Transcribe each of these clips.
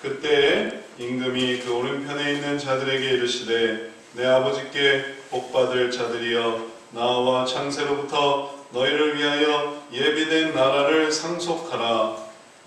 그때 임금이 그 오른편에 있는 자들에게 이르시되 내 아버지께 복받을 자들이여 나와 창세로부터 너희를 위하여 예비된 나라를 상속하라.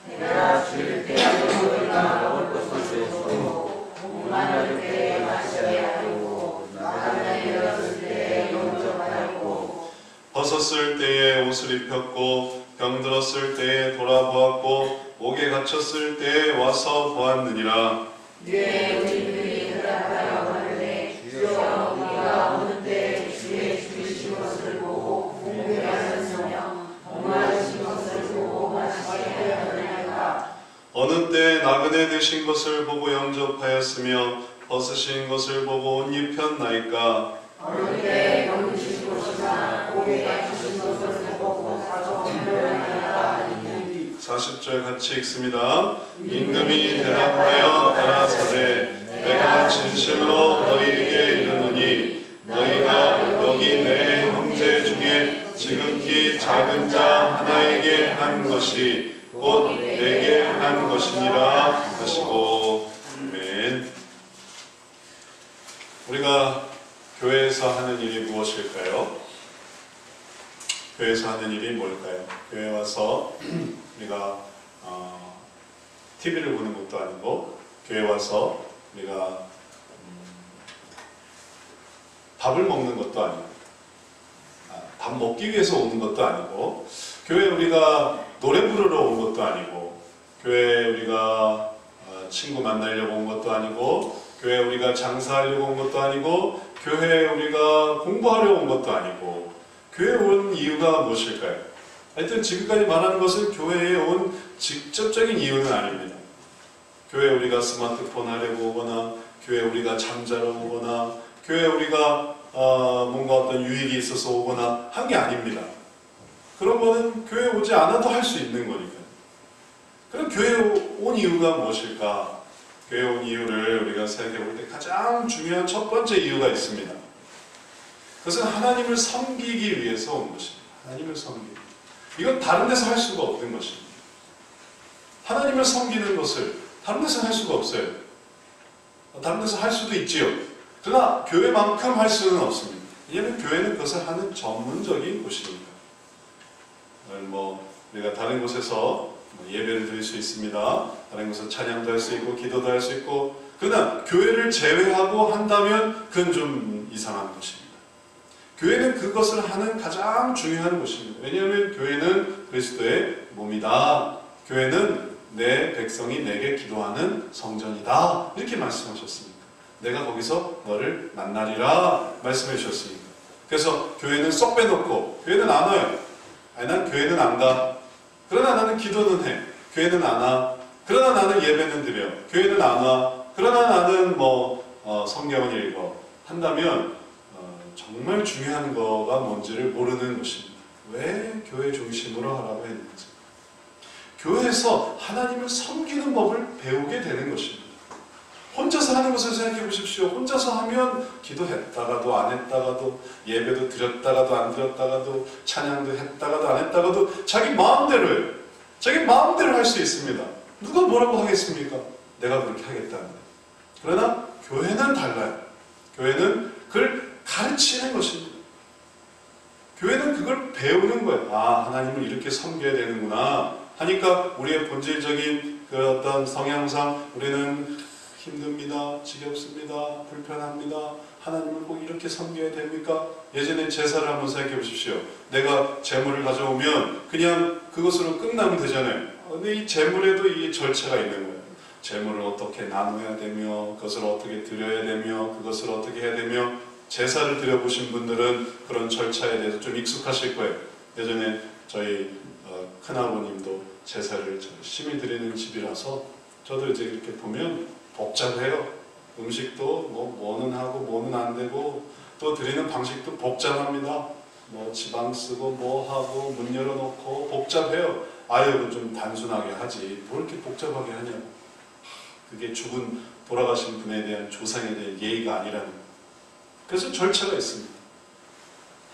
내가 죽을 때 너희가 먹을 것을 주고 목마를 때 마시게 하고 나를 열었을 때 용접하였고 벗었을 때에 옷을 입혔고 병들었을 때에 돌아보았고 옥에 갇혔을 때에 와서 보았느니라. 네 우리들이 대답하여 가는데 주여 우리가 오는 때 주의 죽으신 것을 보고 공개하셨으며 공하신 것을 보고 마시게 하였나이까. 어느 때 나그네 되신 것을 보고 영접하였으며 벗으신 것을 보고 옷 입혔나이까. 어느 때 병드신 것이나 옥에 갇히신 것을 보고 사정하였나이까. 40절 같이 읽습니다. 임금이 대답하여 가라사대 내가 진실로 너희에게 이르노니 너희가 여기 내 형제 중에 지극히 작은 자 하나에게 한 것이 곧 내게 한 것이니라 하시고. 아멘. 우리가 교회에서 하는 일이 무엇일까요? 교회에서 하는 일이 뭘까요? 교회 와서 우리가 TV를 보는 것도 아니고 교회 와서 우리가 밥을 먹는 것도 아니고 밥 먹기 위해서 오는 것도 아니고 교회 우리가 노래 부르러 온 것도 아니고 교회 우리가 친구 만나려고 온 것도 아니고 교회 우리가 장사하려고 온 것도 아니고 교회 우리가 공부하려고 온 것도 아니고 교회에 온 이유가 무엇일까요? 하여튼 지금까지 말하는 것은 교회에 온 직접적인 이유는 아닙니다. 교회에 우리가 스마트폰 하려고 오거나 교회에 우리가 잠자러 오거나 교회에 우리가 뭔가 어떤 유익이 있어서 오거나 한 게 아닙니다. 그런 거는 교회에 오지 않아도 할 수 있는 거니까요. 그럼 교회에 온 이유가 무엇일까? 교회에 온 이유를 우리가 생각해 볼 때 가장 중요한 첫 번째 이유가 있습니다. 그것은 하나님을 섬기기 위해서 온 것입니다. 하나님을 섬기기. 이건 다른 데서 할 수가 없는 것입니다. 하나님을 섬기는 것을 다른 데서 할 수가 없어요. 다른 데서 할 수도 있지요. 그러나 교회만큼 할 수는 없습니다. 왜냐하면 교회는 그것을 하는 전문적인 곳입니다. 우리가 다른 곳에서 예배를 드릴 수 있습니다. 다른 곳에서 찬양도 할 수 있고 기도도 할 수 있고, 그러나 교회를 제외하고 한다면 그건 좀 이상한 것입니다. 교회는 그것을 하는 가장 중요한 곳입니다. 왜냐하면 교회는 그리스도의 몸이다. 교회는 내 백성이 내게 기도하는 성전이다. 이렇게 말씀하셨습니다. 내가 거기서 너를 만나리라 말씀해 주셨습니다. 그래서 교회는 쏙 빼놓고 교회는 안 와요. 아니, 난 교회는 안 가. 그러나 나는 기도는 해. 교회는 안 와. 그러나 나는 예배는 드려. 교회는 안 와. 그러나 나는 성경을 읽어. 한다면 정말 중요한 거가 뭔지를 모르는 것입니다. 왜 교회 중심으로 하라고 했는지. 교회에서 하나님을 섬기는 법을 배우게 되는 것입니다. 혼자서 하는 것을 생각해 보십시오. 혼자서 하면 기도했다가도 안 했다가도 예배도 드렸다가도 안 드렸다가도 찬양도 했다가도 안 했다가도 자기 마음대로 해요. 자기 마음대로 할 수 있습니다. 누가 뭐라고 하겠습니까? 내가 그렇게 하겠다는데. 그러나 교회는 달라요. 교회는 그걸 가르치는 것입니다. 교회는 그걸 배우는 거예요. 아, 하나님을 이렇게 섬겨야 되는구나 하니까 우리의 본질적인 그 어떤 성향상 우리는 힘듭니다. 지겹습니다. 불편합니다. 하나님을 꼭 이렇게 섬겨야 됩니까? 예전에 제사를 한번 생각해 보십시오. 내가 제물을 가져오면 그냥 그것으로 끝나면 되잖아요. 근데 이 제물에도 이 절차가 있는 거예요. 제물을 어떻게 나눠야 되며 그것을 어떻게 드려야 되며 그것을 어떻게 해야 되며, 제사를 드려보신 분들은 그런 절차에 대해서 좀 익숙하실 거예요. 예전에 저희 큰아버님도 제사를 열심히 드리는 집이라서 저도 이제 이렇게 보면 복잡해요. 음식도 뭐는 하고 뭐는 안 되고 또 드리는 방식도 복잡합니다. 지방 쓰고 뭐 하고 문 열어놓고 복잡해요. 아유, 좀 단순하게 하지 뭘 이렇게 복잡하게 하냐고. 그게 돌아가신 분에 대한 조상에 대한 예의가 아니라는 거예요. 그래서 절차가 있습니다.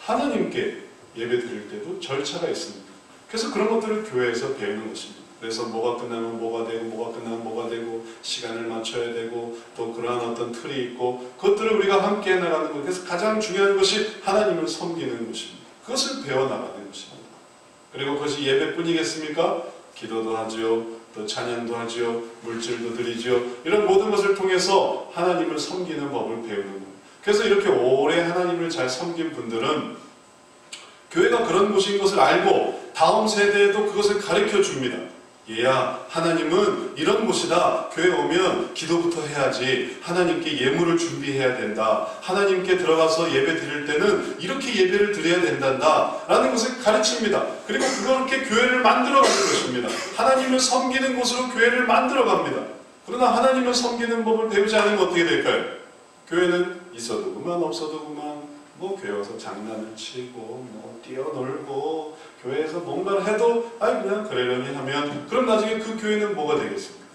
하나님께 예배 드릴 때도 절차가 있습니다. 그래서 그런 것들을 교회에서 배우는 것입니다. 그래서 뭐가 끝나면 뭐가 되고 뭐가 끝나면 뭐가 되고 시간을 맞춰야 되고 또 그러한 어떤 틀이 있고 그것들을 우리가 함께 해나가는 것. 그래서 가장 중요한 것이 하나님을 섬기는 것입니다. 그것을 배워나가는 것입니다. 그리고 그것이 예배뿐이겠습니까? 기도도 하지요. 또 찬양도 하지요. 물질도 드리지요. 이런 모든 것을 통해서 하나님을 섬기는 법을 배우는 거예요. 그래서 이렇게 오래 하나님을 잘 섬긴 분들은 교회가 그런 곳인 것을 알고 다음 세대에도 그것을 가르쳐 줍니다. 얘야, 하나님은 이런 곳이다. 교회 오면 기도부터 해야지. 하나님께 예물을 준비해야 된다. 하나님께 들어가서 예배 드릴 때는 이렇게 예배를 드려야 된단다. 라는 것을 가르칩니다. 그리고 그렇게 교회를 만들어가는 것입니다. 하나님을 섬기는 곳으로 교회를 만들어갑니다. 그러나 하나님을 섬기는 법을 배우지 않으면 어떻게 될까요? 교회는 있어도 그만 없어도 그만, 뭐 교회 와서 장난을 치고 뭐 뛰어놀고 교회에서 뭔가를 해도 그냥 그러려니 하면 그럼 나중에 그 교회는 뭐가 되겠습니까?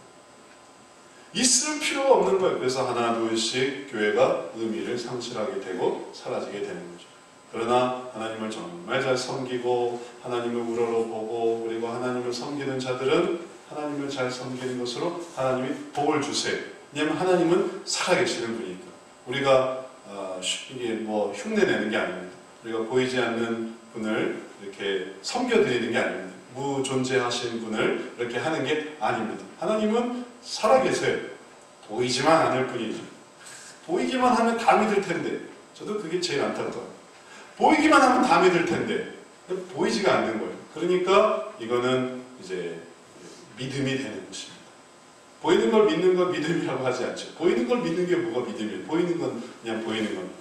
있을 필요가 없는 거예요. 그래서 하나 둘씩 교회가 의미를 상실하게 되고 사라지게 되는 거죠. 그러나 하나님을 정말 잘 섬기고 하나님을 우러러보고 그리고 하나님을 섬기는 자들은 하나님을 잘 섬기는 것으로 하나님이 복을 주세요. 왜냐하면 하나님은 살아계시는 분이니까. 우리가 이게 뭐 흉내내는 게 아닙니다. 우리가 보이지 않는 분을 이렇게 섬겨드리는 게 아닙니다. 무존재하신 분을 이렇게 하는 게 아닙니다. 하나님은 살아계세요. 보이지만 않을 뿐이죠. 보이기만 하면 다 믿을 텐데, 저도 그게 제일 안타까워요. 보이기만 하면 다 믿을 텐데 보이지가 않는 거예요. 그러니까 이거는 이제 믿음이 되는 것입니다. 보이는 걸 믿는 건 믿음이라고 하지 않죠. 보이는 걸 믿는 게 뭐가 믿음이에요? 보이는 건 그냥 보이는 겁니다.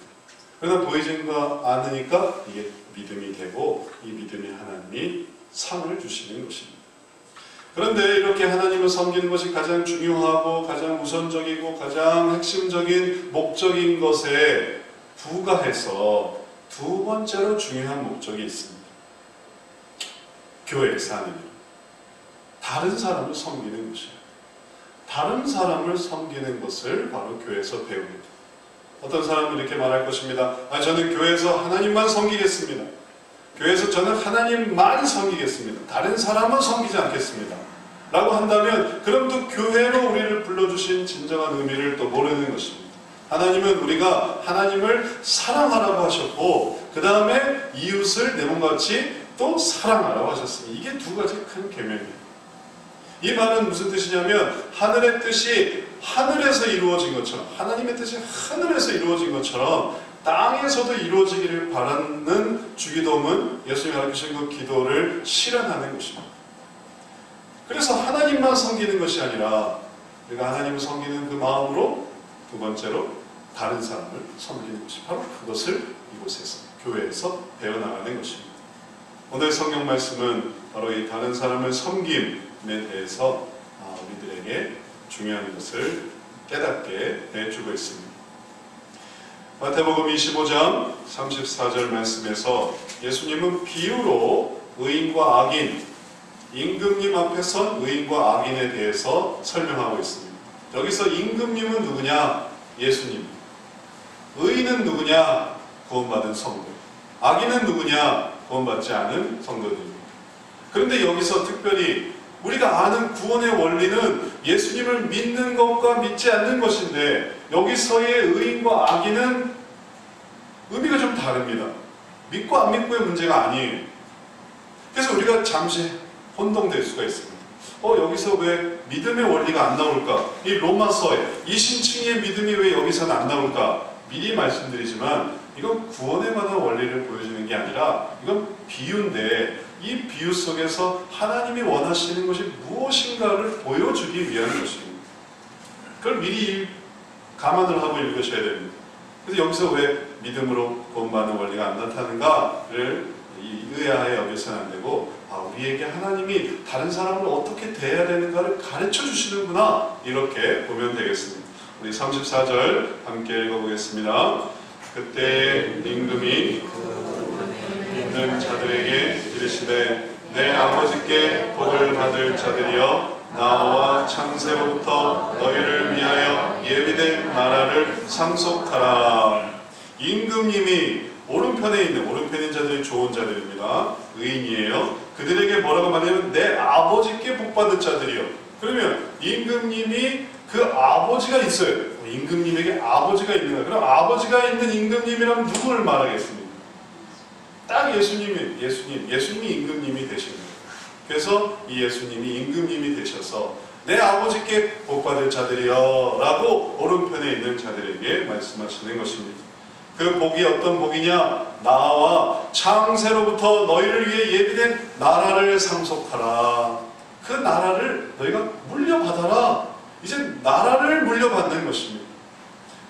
그러나 보이지가 않으니까 이게 믿음이 되고 이 믿음이 하나님이 상을 주시는 것입니다. 그런데 이렇게 하나님을 섬기는 것이 가장 중요하고 가장 우선적이고 가장 핵심적인 목적인 것에 부가해서 두 번째로 중요한 목적이 있습니다. 교회에서 하는 일. 다른 사람을 섬기는 것이에요. 다른 사람을 섬기는 것을 바로 교회에서 배웁니다. 어떤 사람은 이렇게 말할 것입니다. 저는 교회에서 하나님만 섬기겠습니다. 교회에서 저는 하나님만 섬기겠습니다. 다른 사람은 섬기지 않겠습니다. 라고 한다면 그럼 또 교회로 우리를 불러주신 진정한 의미를 또 모르는 것입니다. 하나님은 우리가 하나님을 사랑하라고 하셨고 그 다음에 이웃을 내 몸같이 또 사랑하라고 하셨습니다. 이게 두 가지 큰 계명이에요. 이 말은 무슨 뜻이냐면 하늘의 뜻이 하늘에서 이루어진 것처럼 하나님의 뜻이 하늘에서 이루어진 것처럼 땅에서도 이루어지기를 바라는 주기도문, 예수님이 가르치신 그 기도를 실현하는 것입니다. 그래서 하나님만 섬기는 것이 아니라 우리가 하나님을 섬기는 그 마음으로 두 번째로 다른 사람을 섬기는 것이 바로 그것을 이곳에서 교회에서 배워나가는 것입니다. 오늘 성경 말씀은 바로 이 다른 사람을 섬김에 대해서 우리들에게 중요한 것을 깨닫게 해주고 있습니다. 마태복음 25장 34절 말씀에서 예수님은 비유로 의인과 악인, 임금님 앞에 선 의인과 악인에 대해서 설명하고 있습니다. 여기서 임금님은 누구냐? 예수님. 의인은 누구냐? 구원받은 성도. 악인은 누구냐? 구원받지 않은 성도들입니다. 그런데 여기서 특별히 우리가 아는 구원의 원리는 예수님을 믿는 것과 믿지 않는 것인데 여기서의 의인과 악인은 의미가 좀 다릅니다. 믿고 안 믿고의 문제가 아니에요. 그래서 우리가 잠시 혼동될 수가 있습니다. 여기서 왜 믿음의 원리가 안 나올까? 이 로마서에 이 신칭의 믿음이 왜 여기서는 안 나올까? 미리 말씀드리지만 이건 구원에 관한 원리를 보여주는 게 아니라 이건 비유인데 이 비유 속에서 하나님이 원하시는 것이 무엇인가를 보여주기 위한 것입니다. 그걸 미리 감안을 하고 읽으셔야 됩니다. 그래서 여기서 왜 믿음으로 구원받는 원리가 안 나타나는가를 의아해 여겨서는 안 되고 우리에게 하나님이 다른 사람을 어떻게 대해야 되는가를 가르쳐 주시는구나 이렇게 보면 되겠습니다. 우리 34절 함께 읽어보겠습니다. 그때 임금이 있는 자들에게 이르시되 내 아버지께 복을 받을 자들이여 나와 창세로부터 너희를 위하여 예비된 나라를 상속하라. 임금님이 오른편에 있는 오른편인 자들이 좋은 자들입니다. 의인이에요. 그들에게 뭐라고 말하냐면 내 아버지께 복 받을 자들이요. 그러면 임금님이 그 아버지가 있어요. 임금님에게 아버지가 있는 거예요. 그럼 아버지가 있는 임금님이라면 누구를 말하겠습니까? 딱 예수님이 임금님이 되신 거예요. 그래서 이 예수님이 임금님이 되셔서 내 아버지께 복받을 자들이여 라고 오른편에 있는 자들에게 말씀하시는 것입니다. 그 복이 어떤 복이냐? 나와 창세로부터 너희를 위해 예비된 나라를 상속하라. 그 나라를 너희가 물려받아라. 이제 나라를 물려받는 것입니다.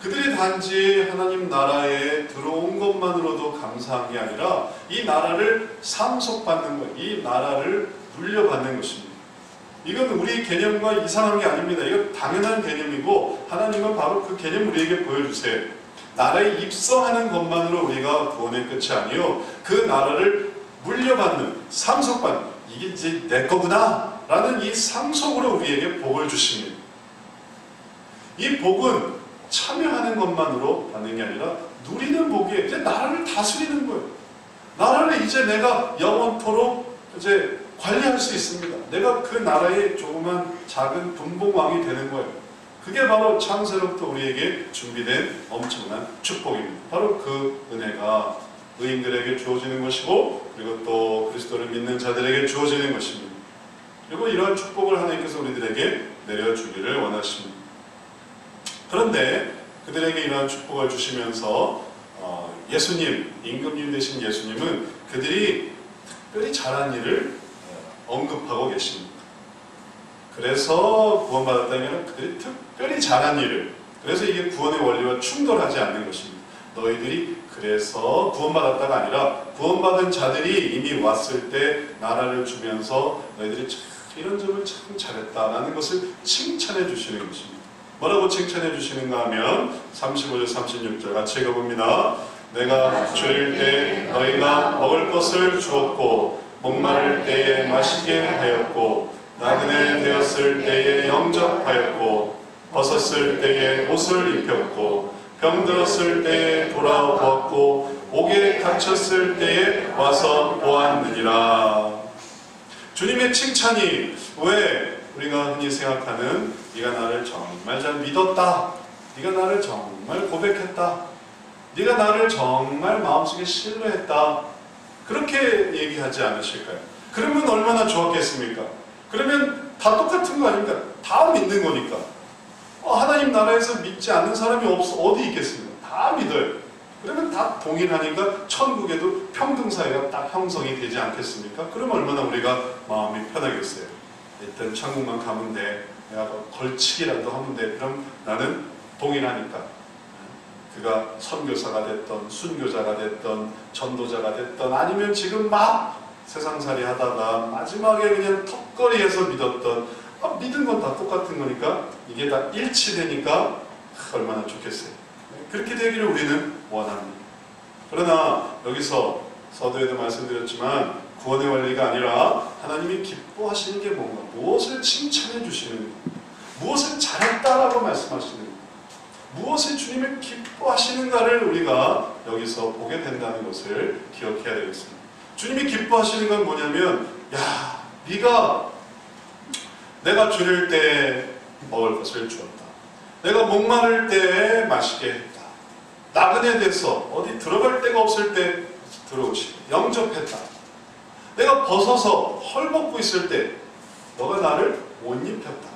그들이 단지 하나님 나라에 들어온 것만으로도 감사한 게 아니라 이 나라를 상속받는 것, 이 나라를 물려받는 것입니다. 이건 우리 개념과 이상한 게 아닙니다. 이건 당연한 개념이고 하나님은 바로 그 개념을 우리에게 보여주세요. 나라에 입성하는 것만으로 우리가 구원의 끝이 아니요, 그 나라를 물려받는, 상속받는, 이게 이제 내 거구나 라는 이 상속으로 우리에게 복을 주십니다. 이 복은 참여하는 것만으로 받는 게 아니라 누리는 복이에요. 이제 나라를 다스리는 거예요. 나라를 이제 내가 영원토록 이제 관리할 수 있습니다. 내가 그 나라의 조그만 작은 분봉왕이 되는 거예요. 그게 바로 창세로부터 우리에게 준비된 엄청난 축복입니다. 바로 그 은혜가 의인들에게 주어지는 것이고, 그리고 또 그리스도를 믿는 자들에게 주어지는 것입니다. 그리고 이러한 축복을 하나님께서 우리들에게 내려주기를 원하십니다. 그런데 그들에게 이러한 축복을 주시면서 예수님, 임금님 되신 예수님은 그들이 특별히 잘한 일을 언급하고 계십니다. 그래서 구원받았다는 게 그들이 특별히 잘한 일을, 그래서 이게 구원의 원리와 충돌하지 않는 것입니다. 너희들이 그래서 구원받았다가 아니라 구원받은 자들이 이미 왔을 때 나라를 주면서 너희들이 참 이런 점을 참 잘했다라는 것을 칭찬해 주시는 것입니다. 뭐라고 칭찬해 주시는가 하면 35절 36절 같이 읽어봅니다. 내가 줄일 때 너희가 먹을 것을 주었고 목마를 때에 마시게 하였고 나그네 되었을 때에 영접하였고 벗었을 때에 옷을 입혔고 병들었을 때에 돌아보았고 옥에 갇혔을 때에 와서 보았느니라. 주님의 칭찬이 왜 우리가 흔히 생각하는 네가 나를 정말 잘 믿었다, 네가 나를 정말 고백했다, 네가 나를 정말 마음속에 신뢰했다, 그렇게 얘기하지 않으실까요? 그러면 얼마나 좋았겠습니까? 그러면 다 똑같은 거 아닙니까? 다 믿는 거니까. 하나님 나라에서 믿지 않는 사람이 어디 있겠습니까? 다 믿어요. 그러면 다 동일하니까 천국에도 평등사회가 딱 형성이 되지 않겠습니까? 그러면 얼마나 우리가 마음이 편하겠어요. 일단 천국만 가면 돼. 내가 걸치기라도 하면 돼. 그럼 나는 동일하니까. 그가 선교사가 됐던, 순교자가 됐던, 전도자가 됐던, 아니면 지금 막 세상살이 하다가 마지막에 그냥 턱걸이해서 믿었던, 믿은 건 다 똑같은 거니까 이게 다 일치되니까 얼마나 좋겠어요. 그렇게 되기를 우리는 원합니다. 그러나 여기서 서두에도 말씀드렸지만 구원의 원리가 아니라 하나님이 기뻐하시는 게 뭔가, 무엇을 칭찬해 주시는 것, 무엇을 잘했다라고 말씀하시는 것, 무엇을 주님을 기뻐하시는가를 우리가 여기서 보게 된다는 것을 기억해야 되겠습니다. 주님이 기뻐하시는 건 뭐냐면, 야, 네가 내가 줄일 때 먹을 것을 주었다. 내가 목마를 때 마시게 했다. 나그네 돼서 어디 들어갈 데가 없을 때 들어오시고 영접했다. 내가 벗어서 헐벗고 있을 때 너가 나를 옷 입혔다.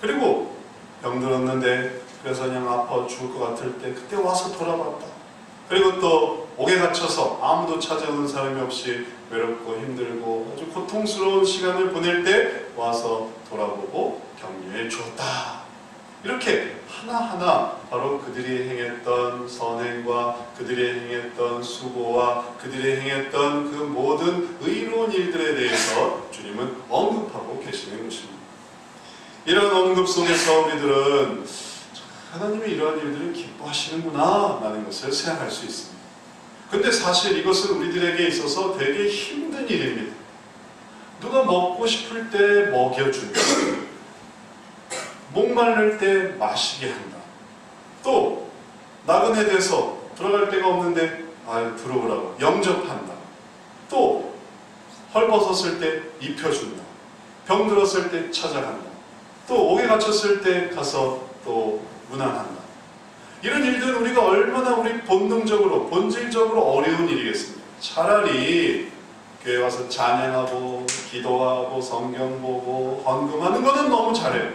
그리고 병들었는데 그래서 그냥 아파 죽을 것 같을 때 그때 와서 돌아봤다. 그리고 또 옥에 갇혀서 아무도 찾아오는 사람이 없이 외롭고 힘들고 아주 고통스러운 시간을 보낼 때 와서 돌아보고 격려해 주었다. 이렇게 하나하나 바로 그들이 행했던 선행과 그들이 행했던 수고와 그들이 행했던 그 모든 의로운 일들에 대해서 주님은 언급하고 계시는 것입니다. 이런 언급 속에서 우리들은 하나님이 이러한 일들을 기뻐하시는구나 라는 것을 생각할 수 있습니다. 근데 사실 이것은 우리들에게 있어서 되게 힘든 일입니다. 누가 먹고 싶을 때 먹여준다. 목마를 때 마시게 한다. 또 나그네 돼서 들어갈 데가 없는데 들어오라고 영접한다. 또 헐벗었을 때 입혀준다. 병들었을 때 찾아간다. 또 옥에 갇혔을 때 가서 또 문안한다. 이런 일들은 우리가 얼마나 우리 본능적으로 본질적으로 어려운 일이겠습니까? 차라리 교회 와서 찬양하고 기도하고 성경 보고 헌금하는 거는 너무 잘해요.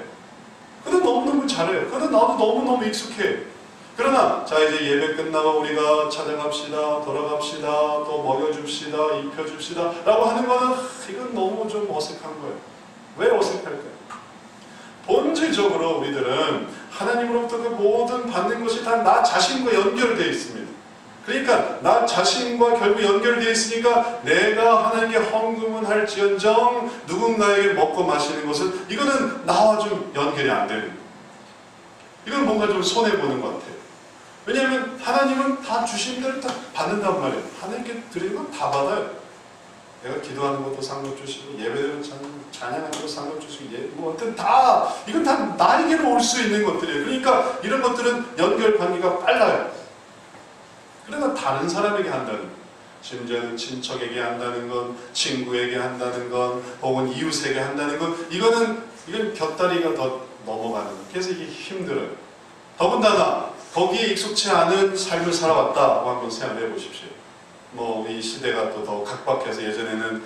그건 너무너무 잘해요. 그건 나도 너무너무 익숙해요. 그러나 자 이제 예배 끝나고 우리가 찾아갑시다, 돌아갑시다, 또 먹여줍시다, 입혀줍시다 라고 하는 거는 이건 너무 좀 어색한 거예요. 왜 어색할까요? 본질적으로 우리들은 하나님으로부터 그 모든 받는 것이 다 나 자신과 연결되어 있습니다. 그러니까 나 자신과 결국 연결되어 있으니까 내가 하나님께 헌금은 할지언정 누군가에게 먹고 마시는 것은 이거는 나와 좀 연결이 안 되는 거예요. 이건 뭔가 좀 손해보는 것 같아요. 왜냐하면 하나님은 다 주신 대로 다 받는단 말이에요. 하나님께 드리는 건 다 받아요. 내가 기도하는 것도 상급 주시고 예배드리는 찬양하는 것도 상급 주시고 뭐 어떤 다 이건 다 나에게로 올 수 있는 것들이에요. 그러니까 이런 것들은 연결 관계가 빨라요. 그러나 다른 사람에게 한다는 것, 심지어는 친척에게 한다는 건, 친구에게 한다는 건, 혹은 이웃에게 한다는 건 이건 곁다리가 더 넘어가는 거예요. 그래서 이게 힘들어요. 더군다나 거기에 익숙치 않은 삶을 살아왔다고 한번 생각해 보십시오. 뭐 이 시대가 또 더 각박해서 예전에는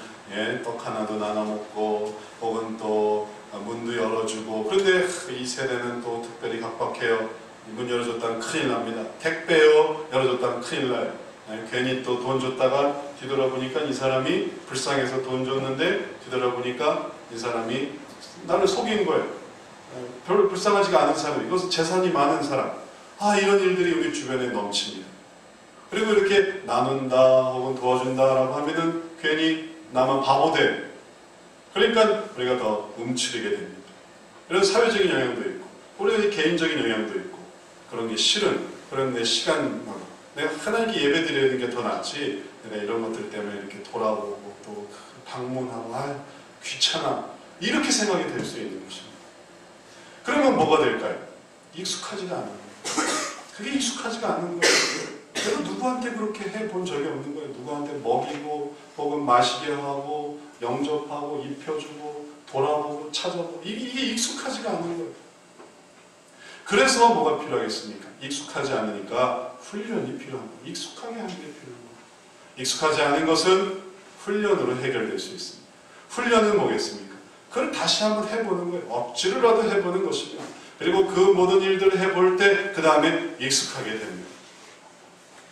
떡 하나도 나눠 먹고 혹은 또 문도 열어주고, 그런데 이 세대는 또 특별히 각박해요. 문 열어줬다면 큰일 납니다. 택배요 열어줬다면 큰일 나요. 괜히 또 돈 줬다가 뒤돌아보니까 이 사람이 불쌍해서 돈 줬는데 뒤돌아보니까 이 사람이 나를 속인 거예요. 별로 불쌍하지가 않은 사람, 이것은 재산이 많은 사람. 이런 일들이 우리 주변에 넘칩니다. 그리고 이렇게 나눈다 혹은 도와준다라고 하면은 괜히 나만 바보 돼. 그러니까 우리가 더 움츠리게 됩니다. 이런 사회적인 영향도 있고 우리의 개인적인 영향도 있고 그런 게 싫은 그런 내 시간만 내가 하나님께 예배 드리는 게 더 낫지 내가 이런 것들 때문에 이렇게 돌아오고 또 방문하고 귀찮아 이렇게 생각이 될 수 있는 것입니다. 그러면 뭐가 될까요? 익숙하지가 않은 거예요. 그게 익숙하지가 않은 거예요. 내가 누구한테 그렇게 해본 적이 없는 거예요. 누구한테 먹이고 혹은 마시게 하고 영접하고 입혀주고 돌아보고 찾아보고 이게 익숙하지가 않은 거예요. 그래서 뭐가 필요하겠습니까? 익숙하지 않으니까 훈련이 필요한 거예요. 익숙하게 하는 게 필요한 거예요. 익숙하지 않은 것은 훈련으로 해결될 수 있습니다. 훈련은 뭐겠습니까? 그걸 다시 한번 해보는 거예요. 억지로라도 해보는 것입니다. 그리고 그 모든 일들을 해볼 때 그 다음에 익숙하게 됩니다.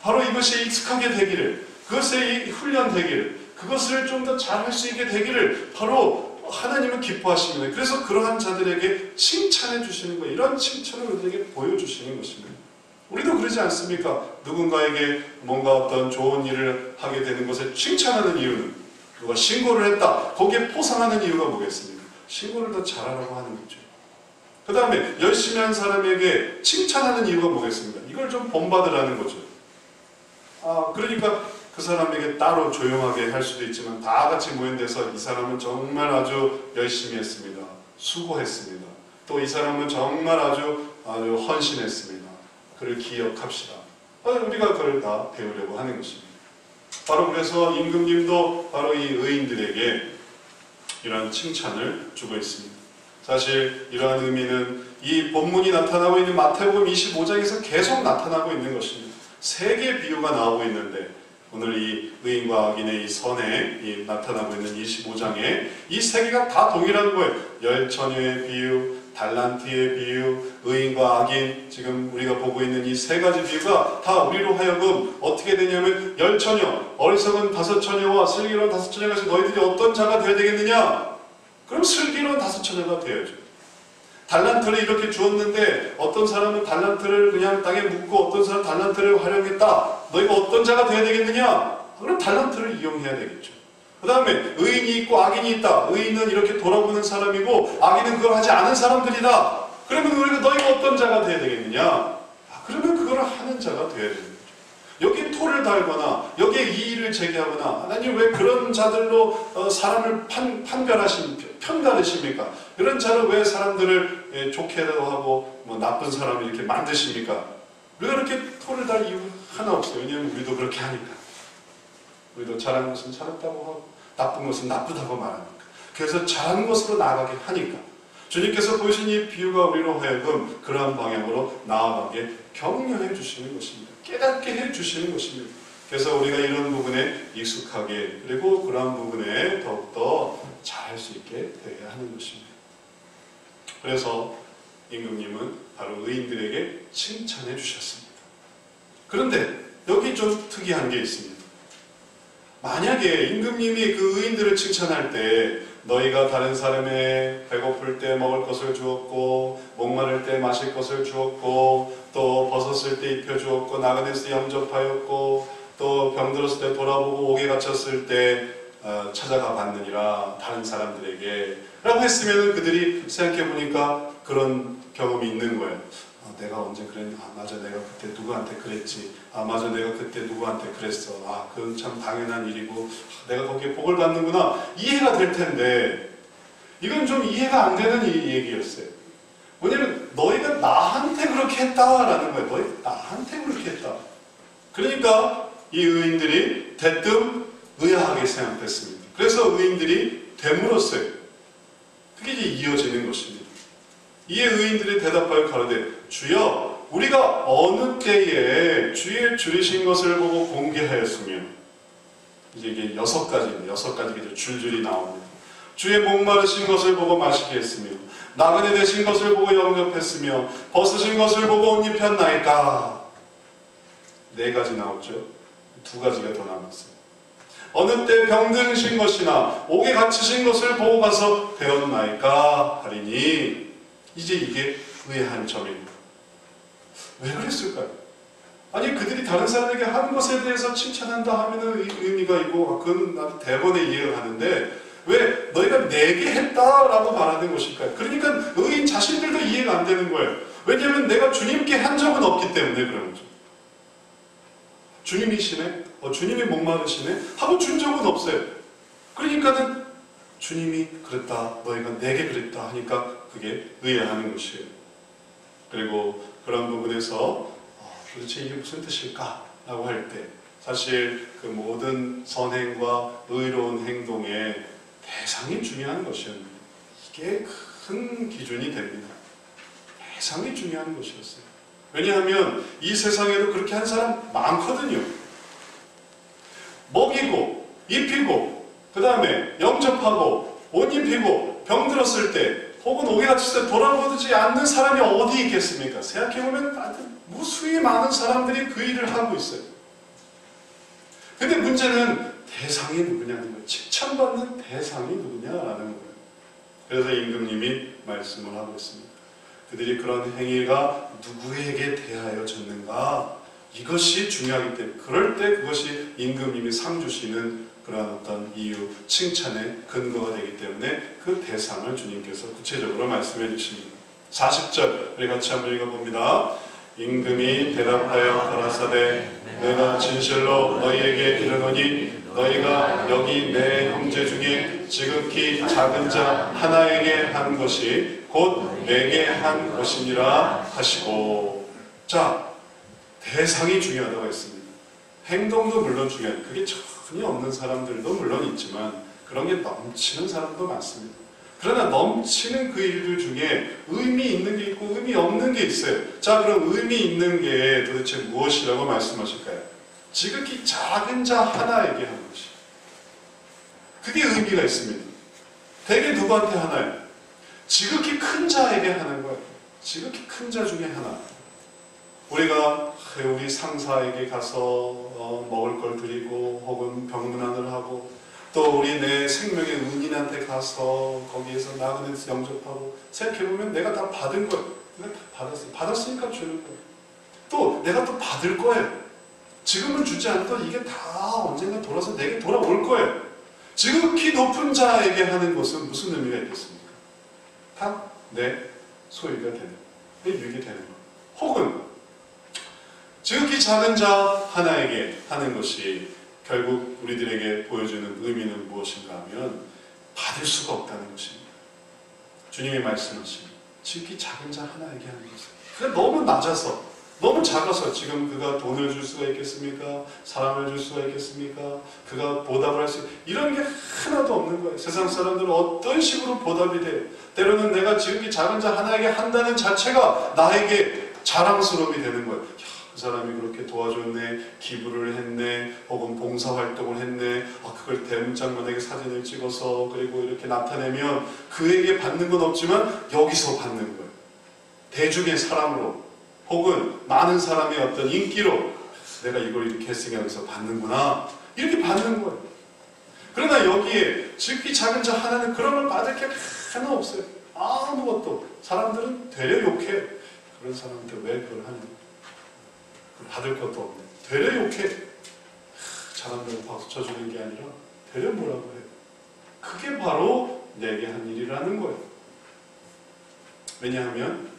바로 이것이 익숙하게 되기를, 그것의 훈련되기를, 그것을 좀 더 잘할 수 있게 되기를 바로 하나님은 기뻐하십니다. 그래서 그러한 자들에게 칭찬해 주시는 거예요. 이런 칭찬을 우리에게 보여주시는 것입니다. 우리도 그러지 않습니까? 누군가에게 뭔가 어떤 좋은 일을 하게 되는 것을 칭찬하는 이유는 누가 신고를 했다. 거기에 포상하는 이유가 뭐겠습니까? 신고를 더 잘하라고 하는 거죠. 그 다음에 열심히 한 사람에게 칭찬하는 이유가 뭐겠습니까? 이걸 좀 본받으라는 거죠. 그러니까 그 사람에게 따로 조용하게 할 수도 있지만 다 같이 모인 데서 이 사람은 정말 아주 열심히 했습니다. 수고했습니다. 또 이 사람은 정말 아주 헌신했습니다. 그를 기억합시다. 우리가 그걸 다 배우려고 하는 것입니다. 바로 그래서 임금님도 바로 이 의인들에게 이러한 칭찬을 주고 있습니다. 사실 이러한 의미는 이 본문이 나타나고 있는 마태복음 25장에서 계속 나타나고 있는 것입니다. 세 개의 비유가 나오고 있는데 오늘 이 의인과 악인의 이 선에 나타나고 있는 25장에 이 세 개가 다 동일한 거예요. 열처녀의 비유, 달란트의 비유, 의인과 악인, 지금 우리가 보고 있는 이 세 가지 비유가 다 우리로 하여금 어떻게 되냐면 열처녀, 어리석은 다섯 처녀와 슬기로운 다섯 처녀가 있어 너희들이 어떤 자가 되어야 되겠느냐? 그럼 슬기로운 다섯 처녀가 되어야죠. 달란트를 이렇게 주었는데 어떤 사람은 달란트를 그냥 땅에 묻고 어떤 사람은 달란트를 활용했다. 너희가 어떤 자가 되어야 되겠느냐? 그럼 달란트를 이용해야 되겠죠. 그 다음에 의인이 있고 악인이 있다. 의인은 이렇게 돌아보는 사람이고 악인은 그걸 하지 않은 사람들이다. 그러면 우리가 너희가 어떤 자가 되어야 되겠느냐? 그러면 그걸 하는 자가 되어야 되는 거죠. 여기에 토를 달거나 여기에 이의를 제기하거나 하나님 왜 그런 자들로 사람을 편가르십니까? 이런 자를 왜 사람들을 좋게도 하고 뭐 나쁜 사람을 이렇게 만드십니까? 우리가 그렇게 토를 달 이유 하나 없어요. 왜냐하면 우리도 그렇게 하니까. 우리도 잘한 것은 잘했다고 하고 나쁜 것은 나쁘다고 말하니까. 그래서 잘하는 것으로 나아가게 하니까. 주님께서 보이신 이 비유가 우리로 하여금 그러한 방향으로 나아가게 격려해 주시는 것입니다. 깨닫게 해 주시는 것입니다. 그래서 우리가 이런 부분에 익숙하게 그리고 그러한 부분에 더욱더 잘할 수 있게 되어야 하는 것입니다. 그래서 임금님은 바로 의인들에게 칭찬해 주셨습니다. 그런데 여기 좀 특이한 게 있습니다. 만약에 임금님이 그 의인들을 칭찬할 때 너희가 다른 사람의 배고플 때 먹을 것을 주었고 목마를 때 마실 것을 주었고 또 벗었을 때 입혀주었고 나그네에서 영접하였고 또 병들었을 때 돌아보고 옥에 갇혔을 때 찾아가 봤느니라 다른 사람들에게 라고 했으면 그들이 생각해보니까 그런 경험이 있는 거예요. 내가 언제 그랬냐? 맞아, 내가 그때 누구한테 그랬지. 맞아, 내가 그때 누구한테 그랬어. 그건 참 당연한 일이고 내가 거기에 복을 받는구나. 이해가 될 텐데 이건 좀 이해가 안 되는 얘기였어요. 왜냐면 너희가 나한테 그렇게 했다라는 거예요. 너희가 나한테 그렇게 했다. 그러니까 이 의인들이 대뜸 의아하게 생각됐습니다. 그래서 의인들이 되물었어요. 그게 이제 이어지는 것입니다. 이에 의인들이 대답하여 가로되 주여 우리가 어느 때에 주의 줄이신 것을 보고 공개하였으며 이제 이게 6가지가 줄줄이 나옵니다. 주의 목마르신 것을 보고 마시게 했으며 나그네 되신 것을 보고 영접했으며 벗으신 것을 보고 옷 입혔나이까. 4가지 나왔죠. 2가지가 더 남았어요. 어느 때 병드신 것이나 옥에 갇히신 것을 보고 가서 배웠나이까 하리니. 이제 이게 의아한 점입니다. 왜 그랬을까요? 아니 그들이 다른 사람에게 한 것에 대해서 칭찬한다 하면 의미가 있고 그건 나도 대번에 이해가 가는데 왜 너희가 내게 했다라고 말하는 것일까요? 그러니까 의인 자신들도 이해가 안 되는 거예요. 왜냐하면 내가 주님께 한 적은 없기 때문에 그런 거죠. 주님이시네? 주님이 목마르시네? 하고 준 적은 없어요. 그러니까는 주님이 그랬다, 너희가 내게 그랬다 하니까 그게 의아하는 것이에요. 그리고 그런 부분에서 도대체 이게 무슨 뜻일까? 라고 할 때 사실 그 모든 선행과 의로운 행동의 대상이 중요한 것이었는데 이게 큰 기준이 됩니다. 대상이 중요한 것이었어요. 왜냐하면 이 세상에도 그렇게 한 사람 많거든요. 먹이고 입히고 그 다음에 영접하고 옷 입히고 병들었을 때 혹은 옥에 갇혔을 때 돌아보지 않는 사람이 어디 있겠습니까? 생각해보면 무수히 많은 사람들이 그 일을 하고 있어요. 근데 문제는 대상이 누구냐는 거예요. 칭찬받는 대상이 누구냐라는 거예요. 그래서 임금님이 말씀을 하고 있습니다. 그들이 그런 행위가 누구에게 대하여졌는가? 이것이 중요하기 때문에 그럴 때 그것이 임금님이 상 주시는 그러한 어떤 이유, 칭찬의 근거가 되기 때문에 그 대상을 주님께서 구체적으로 말씀해 주십니다. 40절 우리 같이 한번 읽어봅니다. 임금이 대답하여 가라사대 내가 진실로 너희에게 이르노니 너희가 여기 내 형제 중에 지극히 작은 자 하나에게 한 것이 곧 내게 한 것이니라 하시고. 자, 대상이 중요하다고 했습니다. 행동도 물론 중요해요. 그게 전혀 없는 사람들도 물론 있지만 그런 게 넘치는 사람도 많습니다. 그러나 넘치는 그 일들 중에 의미 있는 게 있고 의미 없는 게 있어요. 자, 그럼 의미 있는 게 도대체 무엇이라고 말씀하실까요? 지극히 작은 자 하나에게 하는 것이. 그게 의미가 있습니다. 대개 누구한테 하나요? 지극히 큰 자에게 하는 거예요. 지극히 큰 자 중에 하나. 우리가 우리 상사에게 가서 먹을 걸 드리고 혹은 병문안을 하고 또 우리 내 생명의 은인한테 가서 거기에서 나그네에서 영접하고 생각해보면 내가 다 받은 거예요. 내가 다 받았어요. 받았으니까 주는 거예요. 또 내가 또 받을 거예요. 지금은 주지 않아도 이게 다 언젠가 돌아서 내게 돌아올 거예요. 지극히 높은 자에게 하는 것은 무슨 의미가 있겠습니까? 다 내 소유가 되는, 내 유익이 되는 거예요. 혹은 지극히 작은 자 하나에게 하는 것이 결국 우리들에게 보여주는 의미는 무엇인가 하면 받을 수가 없다는 것입니다. 주님이 말씀하신 지극히 작은 자 하나에게 하는 것은 그게 너무 낮아서 너무 작아서 지금 그가 돈을 줄 수가 있겠습니까? 사랑을 줄 수가 있겠습니까? 그가 보답을 할 수 이런 게 하나도 없는 거예요. 세상 사람들은 어떤 식으로 보답이 돼요. 때로는 내가 지극히 작은 자 하나에게 한다는 자체가 나에게 자랑스러움이 되는 거예요. 그 사람이 그렇게 도와줬네, 기부를 했네, 혹은 봉사활동을 했네, 그걸 대문짝만하게 사진을 찍어서 그리고 이렇게 나타내면 그에게 받는 건 없지만 여기서 받는 거예요. 대중의 사랑으로 혹은 많은 사람의 어떤 인기로 내가 이걸 이렇게 했으니 여기서 받는구나, 이렇게 받는 거예요. 그러나 여기에 지극히 작은 자 하나는 그런 걸 받을 게 하나 없어요. 아무것도. 사람들은 되려 욕해. 그런 사람한테 왜 그걸 하냐, 받을 것도 없네, 되려 욕해. 잘한다고 박수 쳐주는 게 아니라 되려 뭐라고 해요. 그게 바로 내게 한 일이라는 거예요. 왜냐하면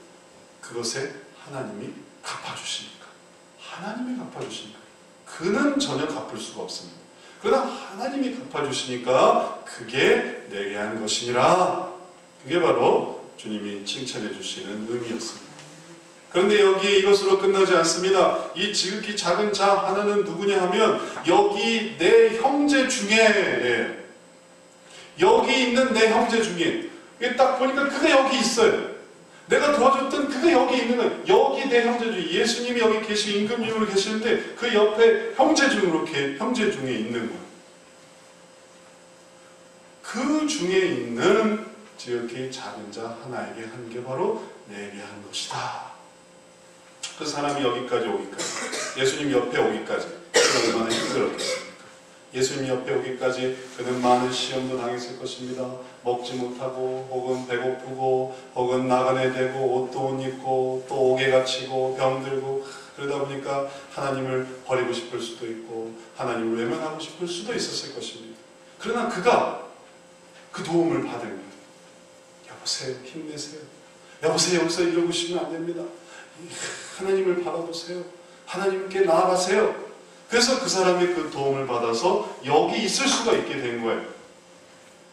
그것에 하나님이 갚아주시니까. 하나님이 갚아주시니까. 그는 전혀 갚을 수가 없습니다. 그러나 하나님이 갚아주시니까 그게 내게 한 것이니라. 그게 바로 주님이 칭찬해 주시는 의미였습니다. 그런데 여기 이것으로 끝나지 않습니다. 이 지극히 작은 자 하나는 누구냐 하면 여기 내 형제 중에, 여기 있는 내 형제 중에, 딱 보니까 그가 여기 있어요. 내가 도와줬던 그가 여기 있는 거예요. 여기 내 형제 중에, 예수님이 여기 계시고 임금님으로 계시는데 그 옆에 형제 중에 있는 거예요. 그 중에 있는 지극히 작은 자 하나에게 한 게 바로 내게 한 것이다. 그 사람이 여기까지 오기까지, 예수님 옆에 오기까지 얼마나 힘들었겠습니까? 예수님 옆에 오기까지 그는 많은 시험도 당했을 것입니다. 먹지 못하고 혹은 배고프고 혹은 나그네 되고 옷도 못 입고 또 옥에 갇히고 병들고, 그러다 보니까 하나님을 버리고 싶을 수도 있고 하나님을 외면하고 싶을 수도 있었을 것입니다. 그러나 그가 그 도움을 받은 거예요. 여보세요, 힘내세요. 여보세요, 여기서 이러고 있으면 안 됩니다. 하나님을 바라보세요. 하나님께 나아가세요. 그래서 그 사람이 그 도움을 받아서 여기 있을 수가 있게 된 거예요.